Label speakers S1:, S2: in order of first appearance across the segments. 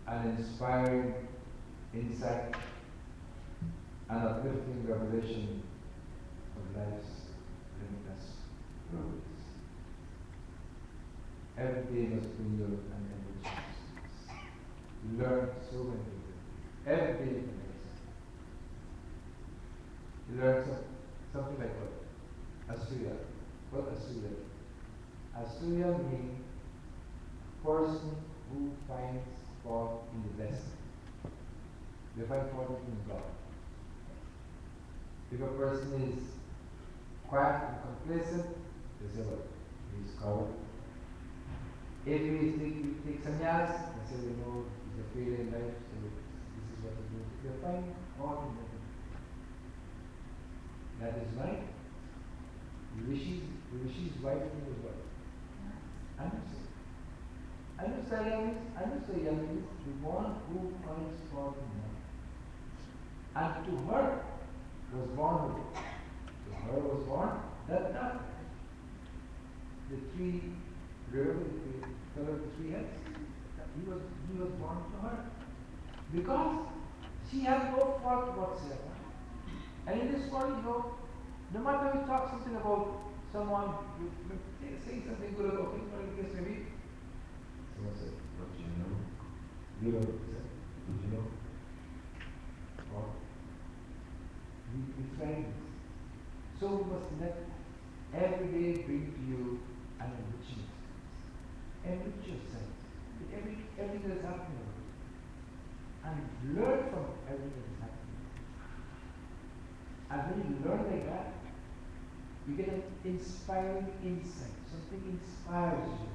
S1: an inspiring insight, and uplifting revelation of life's limitless glories. Every day must bring you an enrichment. You learn so many things. Every day is amazing. You learn something like what? Asuya. What Asuya? Asuya means person who finds fault in the best. They find fault in God. If a person is quiet and complacent, they say, well, he's coward. If he takes sannyas, they say, you know, he's a failure in life, so this is what he do. They find fault in nothing. That is right. Rishi's wife name was what? Anusa. Anusa is the one who finds fault in man. And to her was born with it. To her was born that nut. The tree, remember the fellow with the three heads? He was born to her. Because she had no fault whatsoever. And in this world, you know, no matter we talk something about someone, saying something good about him, or in case maybe, someone said, what do you know? You know, did you know? Or, we find this. So we must let every day bring to you an enriching experience. Enrich yourself with everything that is happening. And learn from everything that is happening. And when you learn like that, you get an inspiring insight. Something inspires you.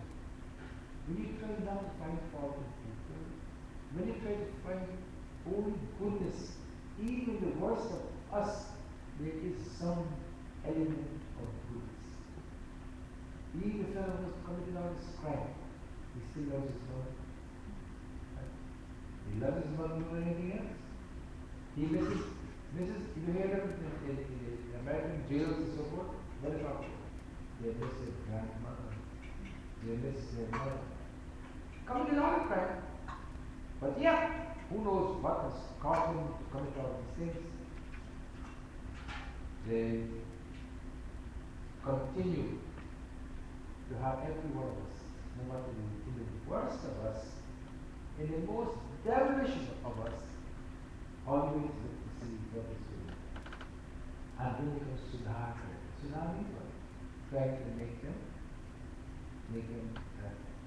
S1: When you try not to find fault in people, when you try to find only goodness, even the worst of us, there is some element of goodness. Even the fellow who has committed all this crime, he still loves his mother. He loves his mother more than anything else. He misses, you hear them in American jails and so forth, what is wrong? They miss their grandmother. They miss their mother. Committed all the crime. But yeah, who knows what has caused them to commit all these things? They continue to have every one of us, no matter in the worst of us, in the most devilish of us, always look to see what is good. And when it comes to tsunami, try to make them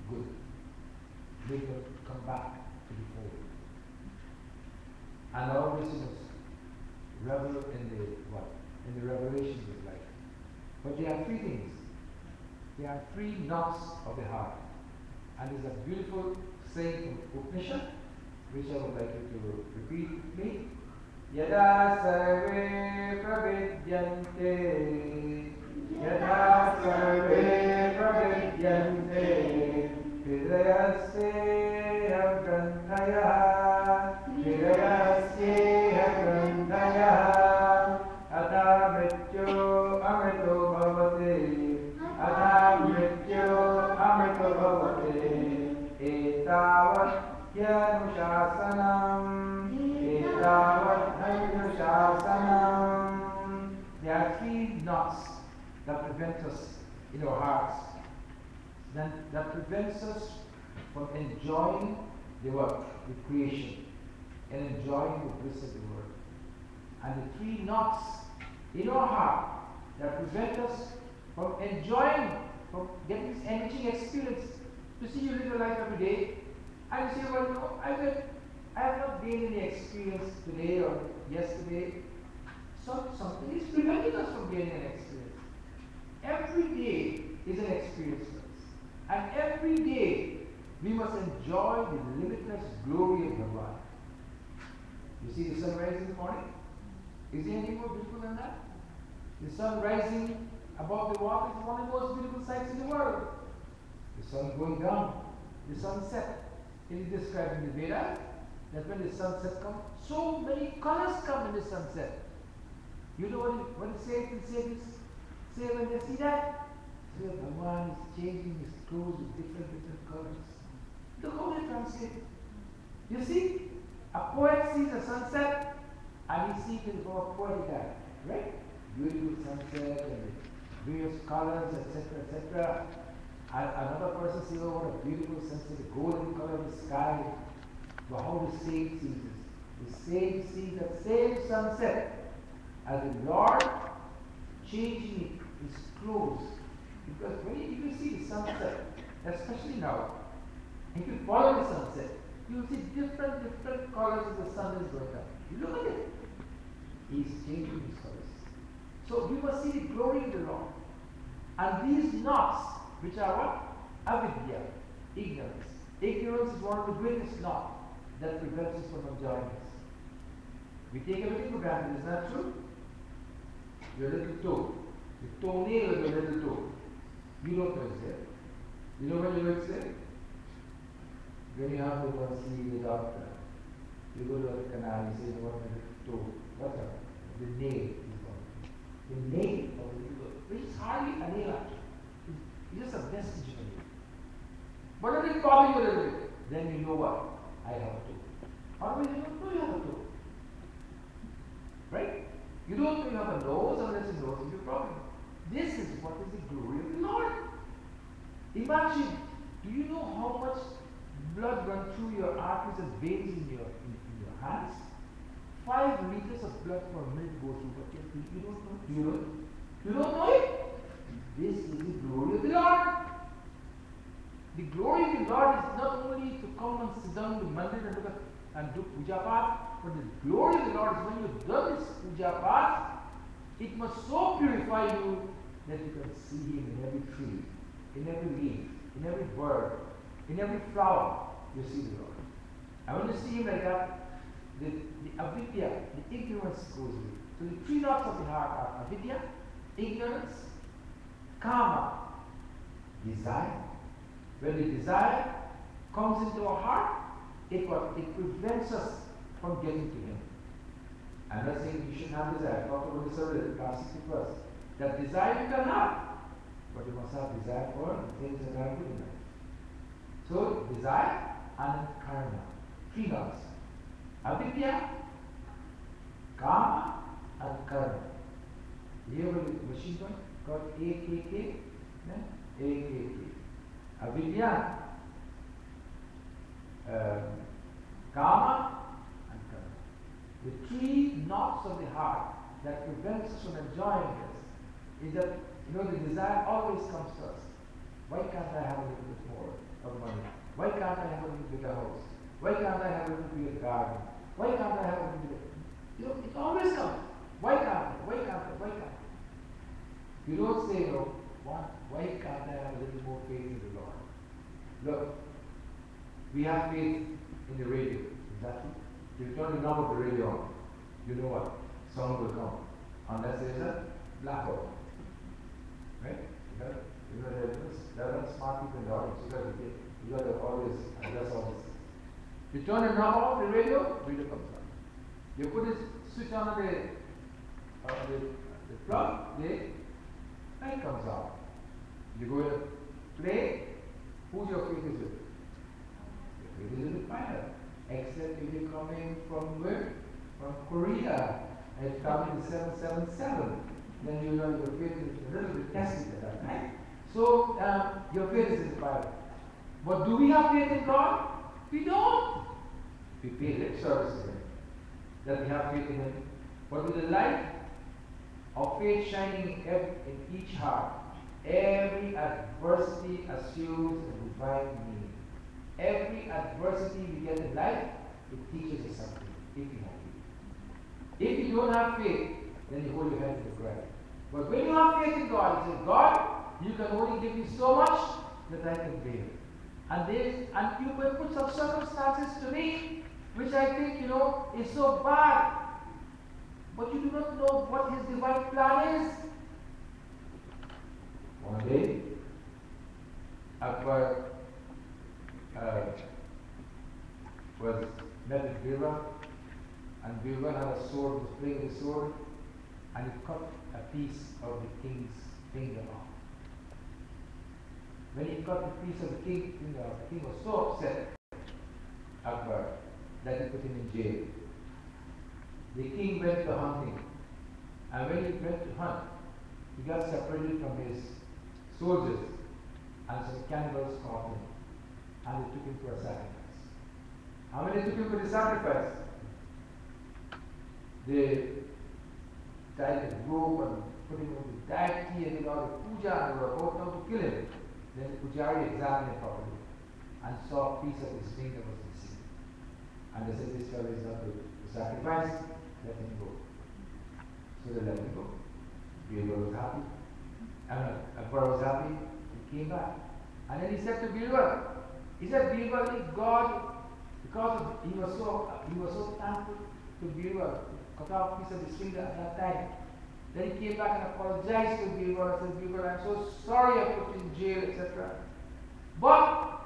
S1: good. Make them come back to the fold. And always you must revel in the what? In the revelations of life. But there are three things. There are three knots of the heart. And there's a beautiful saying from Upanishad, which I would like you to repeat with me. Yada sarve pravidyante, yada sarve pravidyante, hridayasya grandhaya, hridayasya grandhaya, atha mrityu amrito bhavate, atha mrityu amrito bhavate, etavat yanushāsanam, etavat hanushāsanam. There are three knots that prevent us in our hearts, that prevents us from enjoying the work, the creation, and enjoying the bliss of the world. And the three knots in our heart that prevent us from enjoying, from getting this enriching experience. You see, you live your life every day, and you say, well, you know, I have not gained any experience today or yesterday. Something is preventing us from gaining an experience. Every day is an experience for us. And every day we must enjoy the limitless glory of Bhagavan. You see the sun rising in the morning? Is there anything more beautiful than that? The sun rising above the water is one of the most beautiful sights in the world. The sun going down, the sunset. It is described in the Vedas that when the sunset comes, so many colors come in the sunset. You know what the saints say when they see that? Say, Bhagavan is changing his clothes with different colors. Look how they translate. You see, a poet sees a sunset and he sees it from a poetic eye, right? Beautiful sunset and various colors, etc., etc. And another person sees, oh, what a beautiful sunset, the golden color of the sky. But how the sage sees this? The sage sees that same sunset as the Lord changing his clothes. Because when you see the sunset, especially now, if you follow the sunset, you will see different colors as the sun is going up. You look at it. He is changing his colors. So we must see the glory of the Lord. And these knots, which are what? Avidya, ignorance. Ignorance is one of the greatest knots that prevents us from enjoying this. We take everything for granted, is that true? Your little toe, the toenail of your little toe. You don't know it's there. You know when you know it's there? When you have to go and see the doctor, you go to the canal, you say, what is the toe? What's up? The nail is gone. The nail of the little toe, which is hardly a nail actually. It's just a vestige of a nail. But if it bothers you a little bit, then you know what? I have a toe. Otherwise you don't know you have a toe. Right? You don't know you have a nose unless your nose is your problem. This is what is the glory of the Lord. Imagine, do you know how much blood runs through your arteries and veins in your hands? 5 liters of blood per minute goes through, but you don't know. Do you know it? You don't know it? This is the glory of the Lord. The glory of the Lord is not only to come and sit down in the Mandir and look at and do puja path, but the glory of the Lord is when you've done this puja path, it must so purify you that you can see Him in every tree, in every leaf, in every bird, in every flower. You see the Lord. And when you see Him like that, the avidya, the ignorance goes away. So the 3 knots of the heart are avidya, ignorance, kama, desire. When the desire comes into our heart, it prevents us from getting to Him. I'm not saying you shouldn't have desire. I talked about this earlier, class 61st. That desire you can have, but you must have desire for the things that are good in life. So, desire and karma. 3 knots. Avidya, kama, and karma. You hear what the machine gun called AKK? Yeah? AKK. Avidya, kama, and karma. The 3 knots of the heart that prevents us from enjoying this is that, the desire always comes first. Why can't I have a little bit more of money? Why can't I have a little bigger house? Why can't I have a little bigger garden? Why can't I have a little bit? It always comes. Why can't I? Why can't I? Why can't I? You don't say, why can't I have a little more faith in the Lord? Look, we have faith in the radio. Exactly. If you turn the knob of the radio on, you know what? Sound will come. Unless there is a blackout. Right? There are smart people in the audience. You got to always address all this. You turn the knob off the radio comes on. You put this switch on the plug, the light comes out. You go to play, who's your faith is with? Your faith is with the pilot. Except if you're coming from where? From Korea, and it's coming in 777. Then you know your faith is a little bit tested at that time. So your faith is in the pilot. But do we have faith in God? We don't. We pay lip service to Him, that we have faith in Him. But with the light of faith shining in each heart, every adversity assumes a divine meaning. Every adversity we get in life, it teaches us something, if you have faith. If you don't have faith, then you hold your head to the ground. But when you have faith in God, you say, God, you can only give me so much that I can bear. And you will put some circumstances to me, which I think, is so bad. But you do not know what His divine plan is. One day, Akbar was met with Birla, and Birla had a sword, was playing with a sword, and he cut a piece of the king's finger off. When he cut the piece of the king's finger off, the king was so upset, Akbar, put him in jail. The king went to hunting, and when he went to hunt, he got separated from his soldiers, and some cannibals caught him, and they took him for a sacrifice. How many took him for the sacrifice? They tied a rope and put him on the deity, and they got a puja, and they were about now to kill him. Then the pujari examined him properly and saw a piece of his finger was missing. And they said, this fellow is not good to sacrifice, let him go. So they let him go. Birbal was happy. Akbar was happy. He came back. And then he said to Birbal, he said, Birbal, if God, because he was so thankful to Birbal, cut off a piece of his finger at that time. Then he came back and apologized to Birbal and said, Birbal, I'm so sorry I put you in jail, etc. But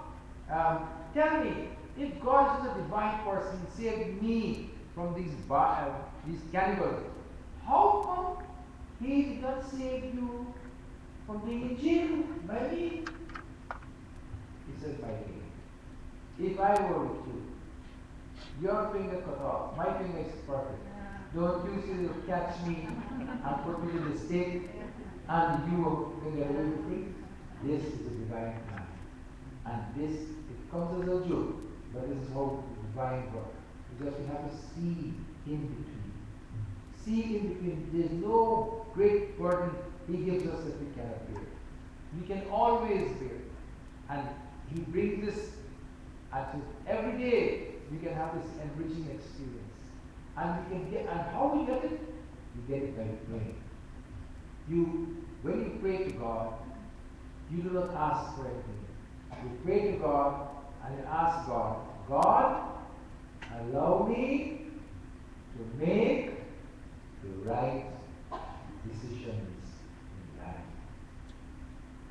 S1: tell me, if God is a divine person, saved me from these cannibals, how come he did not save you from being in jail by me? He said, by me. If I were with you, your finger cut off, my finger is perfect. Don't you see you'll catch me and put me to the stake and you can get away free? This is a divine plan. And this, it comes as a joke, but this is how divine works. Because we have to see in between. See in between. There's no great burden he gives us that we cannot bear. We can always bear. And he brings this, and every day we can have this enriching experience. And we can get, and how we get it? We get it by praying. When you pray to God, you do not ask for anything. You pray to God and you ask God, God, allow me to make the right decisions in life.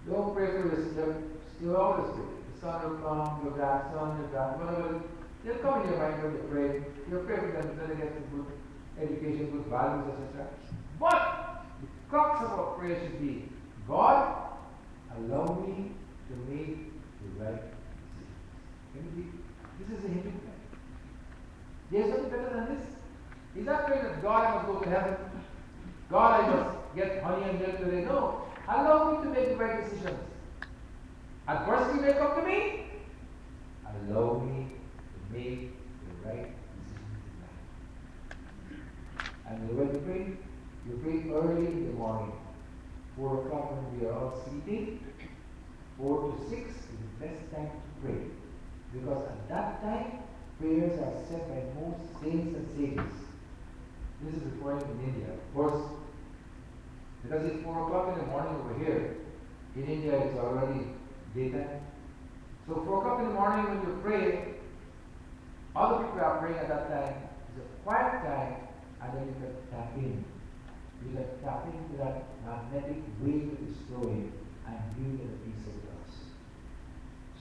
S1: Don't pray for yourself. You always pray. The son will come, your grandson, whatever. They'll come in your mind when you pray. You pray for them so they get good education, good values, etc. But the crux of our prayer should be, God, allow me to make the right decisions. This is a Hindu prayer. There's something better than this. He's not praying that God, I must go to heaven. God, I must get honey and milk today. No. Allow me to make the right decisions. Adversity may come to me. Allow me to make the right decisions in life. And when you pray early in the morning. 4 o'clock when we are all sleeping. 4 to 6 is the best time to pray. Because at that time, prayers are said by most saints and sages. This is reported in India, of course. Because it's 4 o'clock in the morning over here. In India, it's already daytime. So 4 o'clock in the morning when you pray, other people are praying at that time. It's a quiet time, and then you can tap in. You can tap into that magnetic wave that is flowing and you get a peace of God.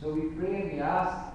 S1: So we pray and we ask